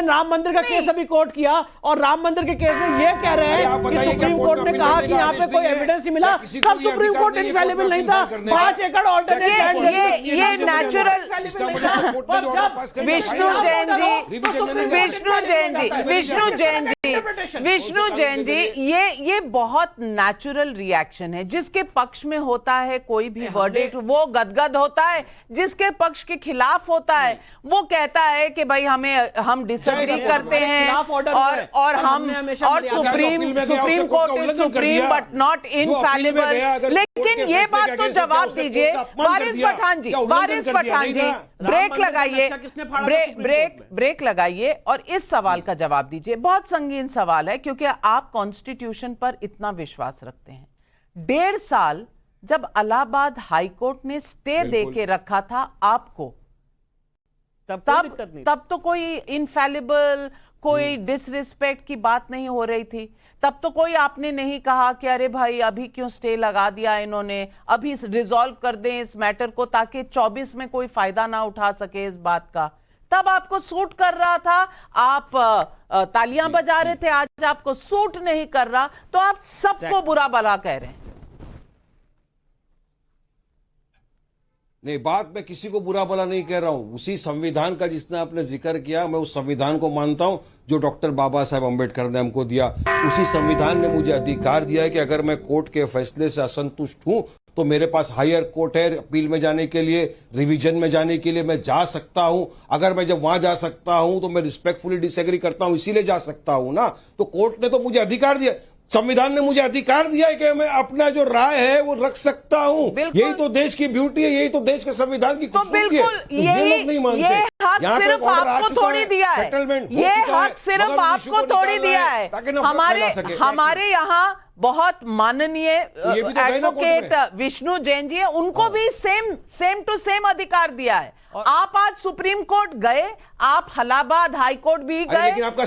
आपने राम मंदिर का केस अभी कोर्ट किया और राम मंदिर के केस में ये कह रहे हैं कि सुप्रीम कोर्ट ने कहा कि यहाँ पे कोई एविडेंस नहीं मिला, तब सुप्रीम कोर्ट इनफैलिबल नहीं था। 5 एकड़ ऑल्टरनेट ये नेचुरल विष्णु जैन जी ये बहुत नेचुरल रिएक्शन है। जिसके पक्ष में होता है कोई भी वर्डिक्ट वो गदगद होता है, जिसके पक्ष के खिलाफ होता है वो कहता है कि भाई हम डिसएग्री करते हैं और हम और Supreme Court is supreme but not infallible. लेकिन ये बात तो जवाब दीजिए वारिस पठान जी, ब्रेक लगाइए और इस सवाल का जवाब दीजिए। बहुत संगीन सवाल है क्योंकि आप कॉन्स्टिट्यूशन पर इतना विश्वास रखते हैं। 1.5 साल जब इलाहाबाद हाईकोर्ट ने स्टे दे के रखा था आपको, तब तो कोई इनफैलिबल कोई डिसरिस्पेक्ट की बात नहीं हो रही थी। तब तो कोई आपने नहीं कहा कि अरे भाई अभी क्यों स्टे लगा दिया इन्होंने, अभी रिजॉल्व कर दें इस मैटर को ताकि 24 में कोई फायदा ना उठा सके इस बात का। तब आपको सूट कर रहा था, आप तालियां बजा रहे थे। आज आपको सूट नहीं कर रहा तो आप सबको बुरा भला कह रहे हैं। नहीं, बात मैं किसी को बुरा भला नहीं कह रहा हूं। उसी संविधान का जिसने आपने जिक्र किया, मैं उस संविधान को मानता हूं जो डॉक्टर बाबा साहेब अम्बेडकर ने हमको दिया। उसी संविधान ने मुझे अधिकार दिया है कि अगर मैं कोर्ट के फैसले से असंतुष्ट हूं तो मेरे पास हायर कोर्ट है, अपील में जाने के लिए, रिवीजन में जाने के लिए मैं जा सकता हूं। अगर मैं जब वहां जा सकता हूं तो मैं रिस्पेक्टफुली डिसएग्री करता हूं, इसीलिए जा सकता हूं ना। तो कोर्ट ने तो मुझे अधिकार दिया, संविधान ने मुझे अधिकार दिया है कि मैं अपना जो राय है वो रख सकता हूं। यही तो देश की ब्यूटी है, यही तो देश के संविधान की खूबसूरती है। तो ये लोग नहीं मानते। ये हक सिर्फ आपको थोड़ी दिया है, ये हक सिर्फ आपको थोड़ी दिया है। हमारे यहाँ बहुत माननीय एडवोकेट विष्णु जैन जी है, उनको भी सेम टू सेम अधिकार दिया है। आप आज सुप्रीम कोर्ट गए, आप इलाहाबाद हाई कोर्ट भी गए, लेकिन आपका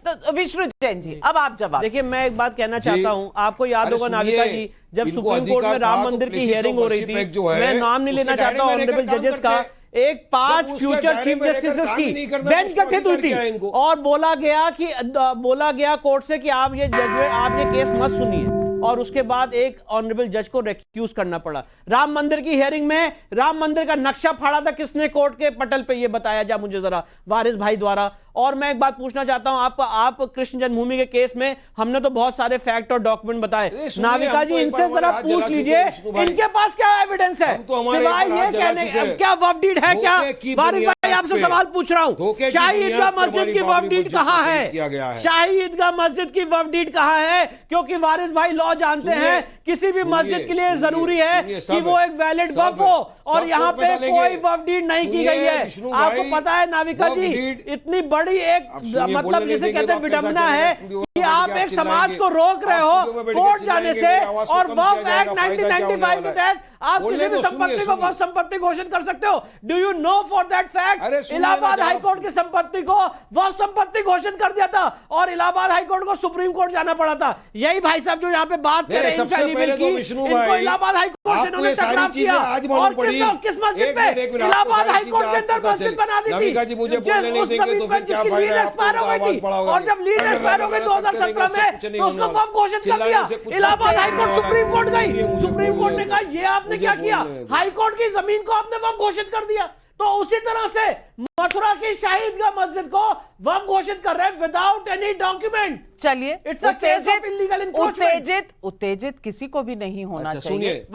तो विष्णु जैन जी अब आप जवाब देखिए। मैं एक बात कहना चाहता हूं, आपको याद होगा नाविका जी, जब सुप्रीम कोर्ट में राम मंदिर की हियरिंग हो रही थी, मैं नाम नहीं लेना चाहता ऑनरेबल जजेस का, एक 5 फ्यूचर चीफ जस्टिस की बेंच गठित हुई थी और बोला गया कोर्ट से कि आप ये केस मत सुनिए, और उसके बाद एक ऑनरेबल जज को रिक्यूज करना पड़ा। राम मंदिर की हियरिंग में राम मंदिर का नक्शा फाड़ा था किसने कोर्ट के पटल पे, ये बताया जा मुझे जरा वारिस भाई द्वारा। और मैं एक बात पूछना चाहता हूं, आप कृष्ण जन्मभूमि के केस में हमने तो बहुत सारे फैक्ट और डॉक्यूमेंट बताए, नाविका जी इनसे जरा पूछ लीजिए इनके पास क्या एविडेंस है सिवाय ये कहने, क्या वफ डीड है क्या? वारिस भाई आपसे सवाल पूछ रहा हूं, शाही ईदगाह मस्जिद की वफ डीड कहां है? शाही ईदगाह मस्जिद की वफ डीड कहां है? क्योंकि वारिस भाई लॉ जानते हैं, किसी भी मस्जिद के लिए जरूरी है कि वो एक वैलिड वफ हो, और यहाँ पे कोई वफ डीड नहीं की गई है। आपको पता है नाविका जी, इतनी बड़ी एक मतलब जिसे कहते हैं विडंबना है कि आप एक समाज को रोक रहे हो कोर्ट जाने से, और वक्फ एक्ट 1995 के तहत आप किसी भी संपत्ति को वक्फ संपत्ति घोषित कर सकते हो। Do you know for that fact? Allahabad high court की संपत्ति को वक्फ संपत्ति घोषित कर दिया था और इलाहाबाद हाईकोर्ट को सुप्रीम कोर्ट जाना पड़ा था। यही भाई साहब जो यहाँ पे बात कर रहे हैं इनफैलिबल की, इनको इलाहाबाद हाईकोर्ट से इन्होंने टकराव किया, और किस मस्जिद पे? इलाहाबाद हाईकोर्ट के अंदर मस्जिद बना दी थी उस जमीन पर जिसकी लीज एक्सपायर हो गई थी, और जब लीज एक्सपायर हो गई 2017 में तो उसको वक्फ घोषित कर दिया। इलाहाबाद हाईकोर्ट सुप्रीम कोर्ट गई, सुप्रीम कोर्ट ने कहा ये आपने क्या किया, हाईकोर्ट की जमीन को आपने वक्फ घोषित कर दिया। तो उसी तरह से मथुरा की शाही ईदगाह मस्जिद को वक्फ घोषित कर रहे हैं विदाउट एनी डॉक्यूमेंट। चलिए, it's a case of illegal encroachment. उत्तेजित किसी को भी नहीं होना चाहिए।